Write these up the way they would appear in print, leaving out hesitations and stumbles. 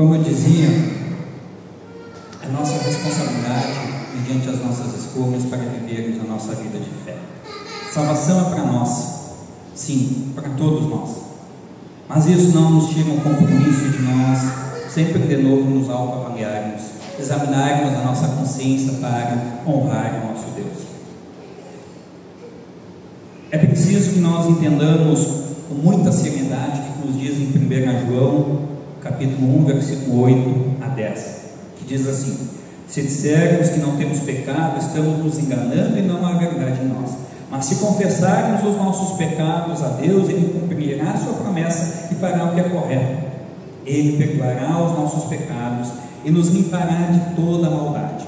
Como eu dizia, é nossa responsabilidade, mediante as nossas escolhas, para vivermos a nossa vida de fé. Salvação é para nós, sim, para todos nós, mas isso não nos tira o compromisso de nós sempre de novo nos autoavaliarmos, examinarmos a nossa consciência para honrar o nosso Deus. É preciso que nós entendamos com muita seriedade o que nos diz em 1 João capítulo 1, versículo 8 a 10, que diz assim: se dissermos que não temos pecado, estamos nos enganando e não há verdade em nós. Mas se confessarmos os nossos pecados a Deus, Ele cumprirá a sua promessa e fará o que é correto. Ele perdoará os nossos pecados e nos limpará de toda a maldade.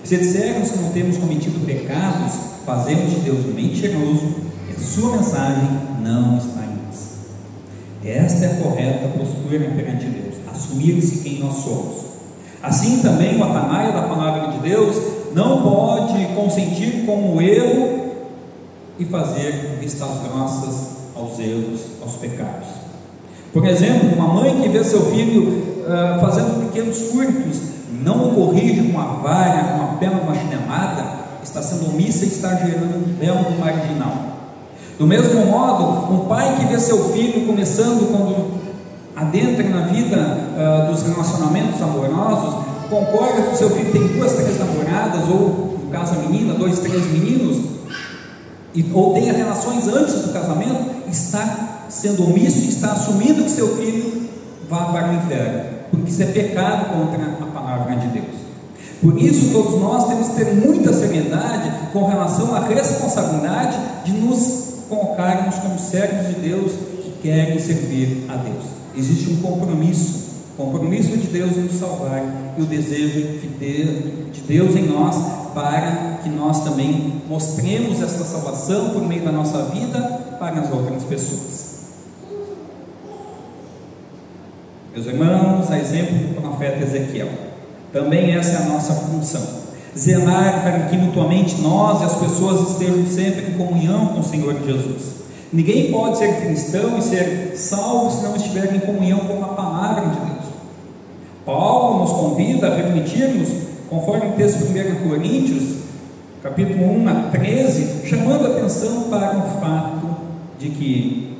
Se dissermos que não temos cometido pecados, fazemos de Deus mentiroso e a sua mensagem não está em nós. Esta é a correta postura perante Deus, assumir-se quem nós somos. Assim também o atanaia da palavra de Deus não pode consentir com o erro e fazer vistas grossas aos erros, aos pecados. Por exemplo, uma mãe que vê seu filho fazendo pequenos furtos, não o corrige com a vara, com a pena, com a chinelada, está sendo omissa e está gerando um belo marginal. Do mesmo modo, um pai que vê seu filho começando, quando adentra na vida dos relacionamentos amorosos, concorda que o seu filho tem 2, 3 namoradas, ou no caso a menina, 2, 3 meninos, ou tenha relações antes do casamento, está sendo omisso e está assumindo que seu filho vá para o inferno, porque isso é pecado contra a palavra de Deus. Por isso todos nós temos que ter muita seriedade com relação à responsabilidade de nos colocarmos como servos de Deus que querem servir a Deus. Existe um compromisso de Deus em nos salvar, e o desejo de Deus em nós, para que nós também mostremos essa salvação por meio da nossa vida para as outras pessoas. Meus irmãos, a exemplo do profeta Ezequiel, também essa é a nossa função: zelar para que mutuamente nós e as pessoas estejam sempre em comunhão com o Senhor Jesus. Ninguém pode ser cristão e ser salvo se não estiver em comunhão com a palavra de Deus. Paulo nos convida a refletirmos, conforme o texto de 1 Coríntios, capítulo 1 a 13, chamando a atenção para o fato de que,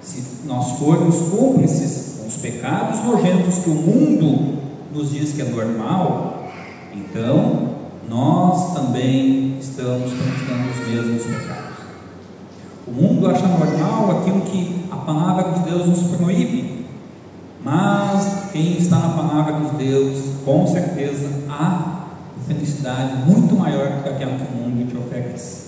se nós formos cúmplices com os pecados nojentos que o mundo nos diz que é normal, então nós também estamos praticando os mesmos pecados. O mundo acha normal aquilo que a palavra de Deus nos proíbe, mas quem está na palavra de Deus, com certeza há felicidade muito maior do que aquela que o mundo te oferece.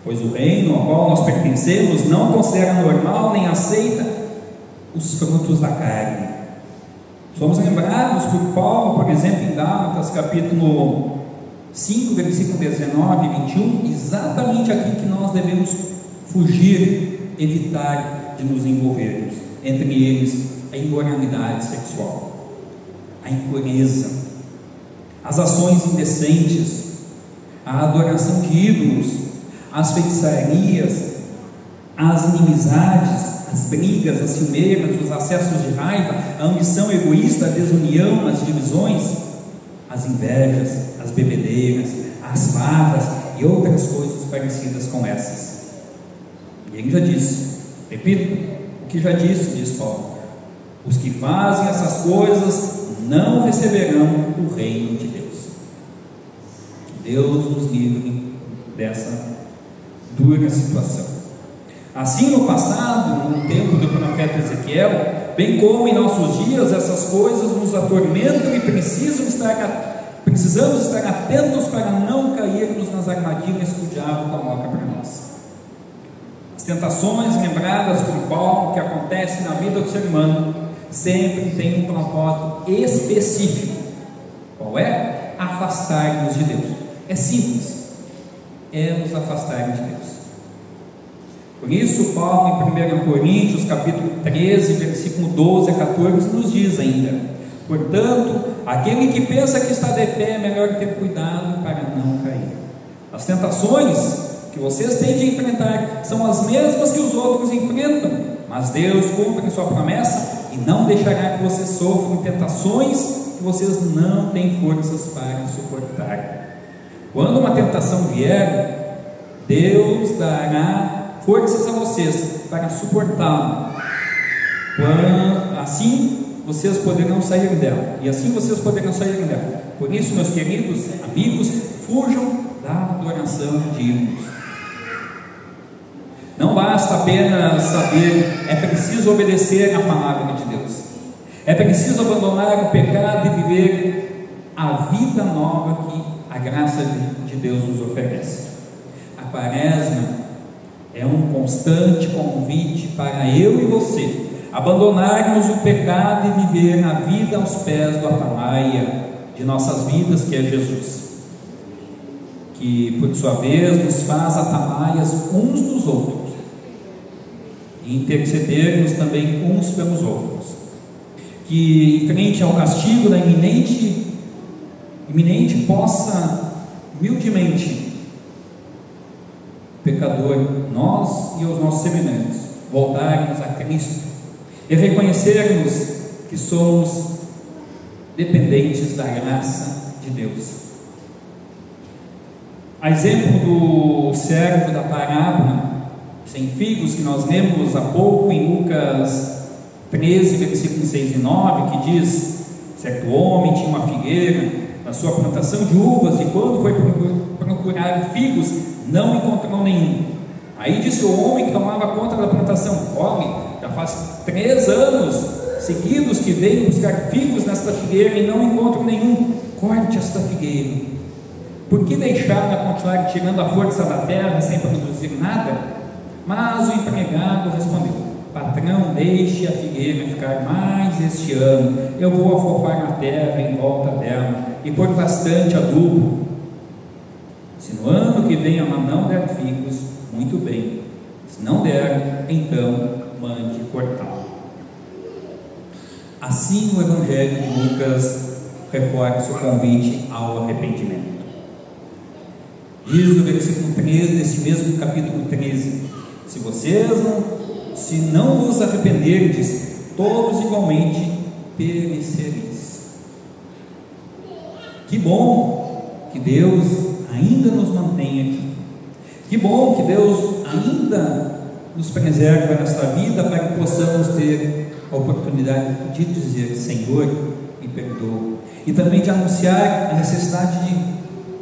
Pois o reino ao qual nós pertencemos não considera normal nem aceita os frutos da carne. Somos lembrados por Paulo, por exemplo, em Gálatas capítulo 5, versículo 19 e 21, exatamente aquilo que nós devemos fugir, evitar de nos envolvermos, entre eles a imoralidade sexual, a impureza, as ações indecentes, a adoração de ídolos, as feitiçarias, as inimizades, as brigas, as ciumeiras, os acessos de raiva, a ambição egoísta, a desunião, as divisões, as invejas, as bebedeiras, as farras e outras coisas parecidas com essas. E ele já disse, repito, o que já disse, diz Paulo: os que fazem essas coisas não receberão o reino de Deus. Que Deus nos livre dessa dura situação. Assim, no passado, no tempo do profeta Ezequiel, bem como em nossos dias, essas coisas nos atormentam e precisamos estar atentos para não cairmos nas armadilhas que o diabo coloca para nós. As tentações lembradas por Paulo que acontecem na vida do ser humano sempre têm um propósito específico. Qual é? Afastar-nos de Deus. É simples, é nos afastar de Deus. Por isso Paulo em 1 Coríntios capítulo 13, versículo 12 a 14 nos diz ainda: portanto, aquele que pensa que está de pé é melhor ter cuidado para não cair. As tentações que vocês têm de enfrentar são as mesmas que os outros enfrentam, mas Deus cumpre sua promessa e não deixará que vocês sofram tentações que vocês não têm forças para suportar. Quando uma tentação vier, Deus dará forças a vocês para suportá-la. Assim vocês poderão sair dela. E assim vocês poderão sair dela. Por isso, meus queridos amigos, fujam da adoração de ídolos. Não basta apenas saber, é preciso obedecer à palavra de Deus. É preciso abandonar o pecado e viver a vida nova que a graça de Deus nos oferece. A Quaresma é um constante convite para eu e você abandonarmos o pecado e viver a vida aos pés do atalaia de nossas vidas, que é Jesus, que por sua vez nos faz atalaias uns dos outros e intercedermos também uns pelos outros, que em frente ao castigo da iminente possa humildemente o pecador, nós e os nossos semelhantes, voltarmos a Cristo e reconhecermos que somos dependentes da graça de Deus. A exemplo do servo da parábola sem figos que nós lemos há pouco em Lucas 13, versículos 6 e 9, que diz: certo homem tinha uma figueira na sua plantação de uvas, e quando foi procurar figos, não encontrou nenhum. Aí disse o homem que tomava conta da plantação: olhe, já faz 3 anos seguidos que venho buscar figos nesta figueira e não encontro nenhum. Corte esta figueira. Por que deixá-la continuar tirando a força da terra sem produzir nada? Mas o empregado respondeu: patrão, deixe a figueira ficar mais este ano, eu vou afofar a terra em volta dela e pôr bastante adubo. Se no ano que vem ela não der figos, muito bem; se não der, então mande cortá-la. Assim o Evangelho de Lucas reforça o convite ao arrependimento. Diz o versículo 13 deste mesmo capítulo 13: se não vos arrependerdes, todos igualmente perecereis. Que bom que Deus ainda nos mantém aqui. Que bom que Deus ainda nos preserva nesta vida, para que possamos ter a oportunidade de dizer: Senhor, me perdoa, e também de anunciar a necessidade de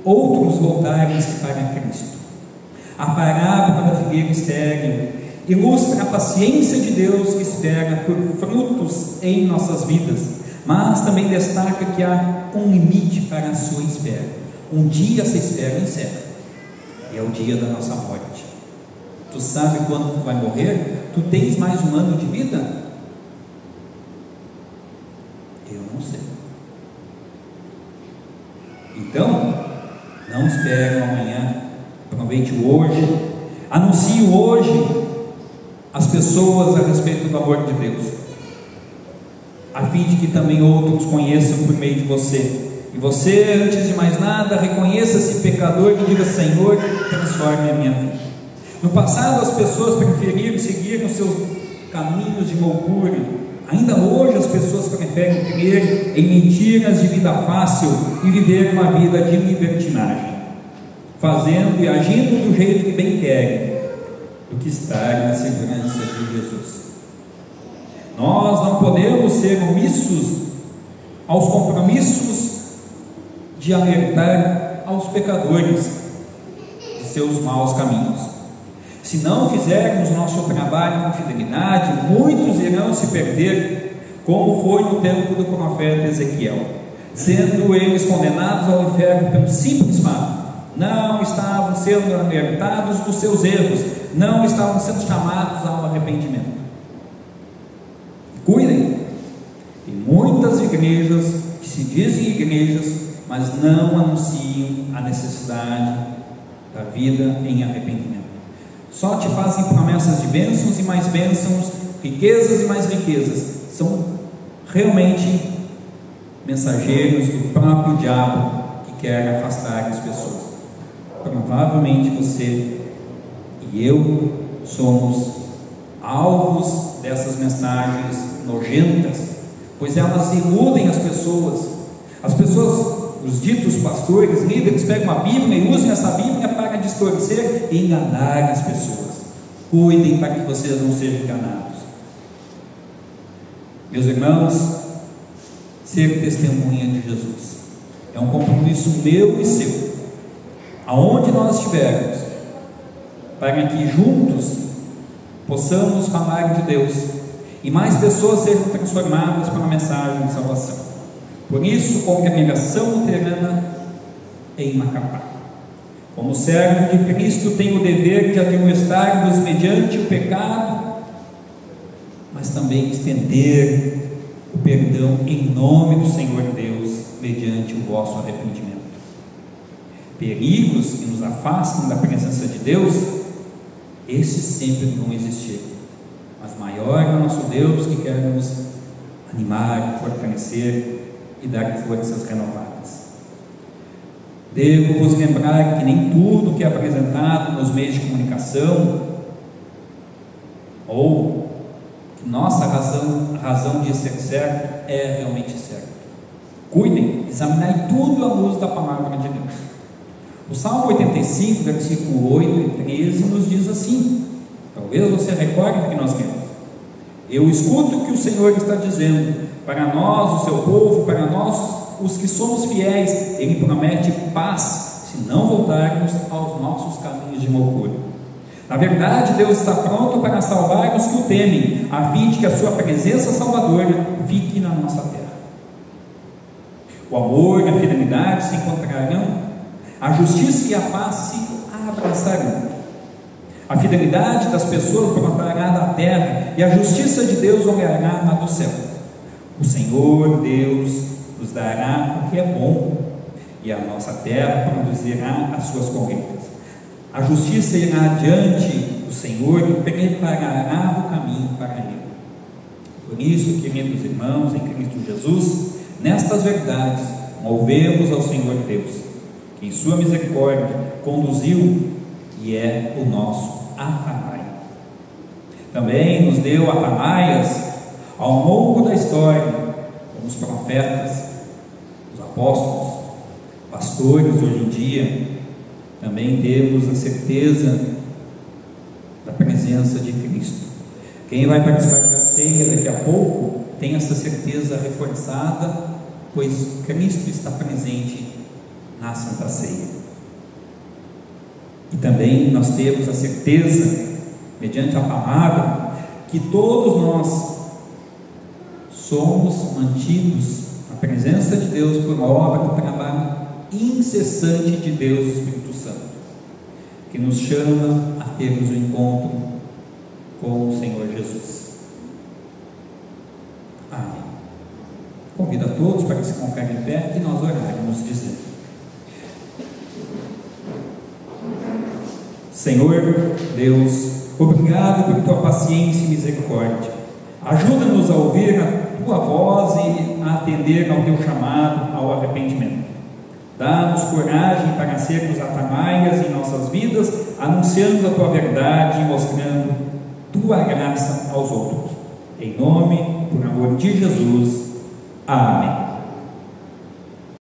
outros voltarem-se para Cristo. A parábola da figueira estéril ilustra a paciência de Deus que espera por frutos em nossas vidas, mas também destaca que há um limite para a sua espera. Um dia essa espera encerra, e é o dia da nossa morte. Tu sabe quando tu vai morrer? Tu tens mais um ano de vida? Eu não sei. Então, não espere o amanhã, aproveite o hoje, anuncie o hoje às pessoas a respeito do amor de Deus, a fim de que também outros conheçam por meio de você. E você, antes de mais nada, reconheça esse pecador e diga: Senhor, transforme a minha vida. No passado as pessoas preferiram seguir os seus caminhos de loucura. Ainda hoje as pessoas preferem crer em mentiras de vida fácil e viver uma vida de libertinagem, fazendo e agindo do jeito que bem querem, do que estar na segurança de Jesus. Nós não podemos ser omissos aos compromissos de alertar aos pecadores de seus maus caminhos. Se não fizermos nosso trabalho com fidelidade, muitos irão se perder, como foi no tempo do profeta Ezequiel, sendo eles condenados ao inferno pelo simples fato: não estavam sendo alertados dos seus erros, não estavam sendo chamados ao arrependimento. Cuidem, tem muitas igrejas que se dizem igrejas, mas não anunciam a necessidade da vida em arrependimento. Só te fazem promessas de bênçãos e mais bênçãos, riquezas e mais riquezas. São realmente mensageiros do próprio diabo, que quer afastar as pessoas. Provavelmente você e eu somos alvos dessas mensagens nojentas, pois elas iludem as pessoas. As pessoas, os ditos pastores, líderes, pegam a Bíblia e usam essa Bíblia para distorcer e enganar as pessoas. Cuidem para que vocês não sejam enganados. Meus irmãos, ser testemunha de Jesus é um compromisso meu e seu, aonde nós estivermos, para que juntos possamos falar de Deus e mais pessoas sejam transformadas pela mensagem de salvação. Por isso, Congregação Luterana em Macapá, como servo de Cristo, tenho o dever de admoestar-vos mediante o pecado, mas também estender o perdão em nome do Senhor Deus, mediante o vosso arrependimento. Perigos que nos afastam da presença de Deus, esses sempre vão existir, mas maior é o nosso Deus, que quer nos animar, fortalecer e dar forças renovadas. Devo vos lembrar que nem tudo que é apresentado nos meios de comunicação, ou que nossa razão de ser certo, é realmente certo. Cuidem, examinai tudo à luz da palavra de Deus. O Salmo 85, versículo 8 e 13 nos diz assim, talvez você recorde do que nós queremos: eu escuto o que o Senhor está dizendo, para nós, o seu povo, para nós, os que somos fiéis, Ele promete paz, se não voltarmos aos nossos caminhos de loucura. Na verdade, Deus está pronto para salvar os que o temem, a fim de que a sua presença salvadora fique na nossa terra. O amor e a fidelidade se encontrarão, a justiça e a paz se abraçarão. A fidelidade das pessoas brotará da terra, e a justiça de Deus olhará lá do céu. O Senhor Deus nos dará o que é bom, e a nossa terra produzirá as suas colheitas. A justiça irá adiante do Senhor e preparará o caminho para Ele. Por isso, queridos irmãos, em Cristo Jesus, nestas verdades, louvemos ao Senhor Deus, que em sua misericórdia conduziu e é o nosso atalaia. Também nos deu atalaias ao longo da história, como os profetas, os apóstolos, pastores. Hoje em dia também temos a certeza da presença de Cristo. Quem vai participar da ceia daqui a pouco tem essa certeza reforçada, pois Cristo está presente na Santa Ceia. E também nós temos a certeza, mediante a palavra, que todos nós somos mantidos na presença de Deus por obra do trabalho incessante de Deus, o Espírito Santo, que nos chama a termos um encontro com o Senhor Jesus. Amém. Convido a todos para que se coloquem em pé e nós oraremos dizendo: Senhor Deus, obrigado por tua paciência e misericórdia. Ajuda-nos a ouvir a tua voz e a atender ao teu chamado ao arrependimento. Dá-nos coragem para sermos atalaias em nossas vidas, anunciando a tua verdade e mostrando tua graça aos outros. Em nome, por amor de Jesus. Amém.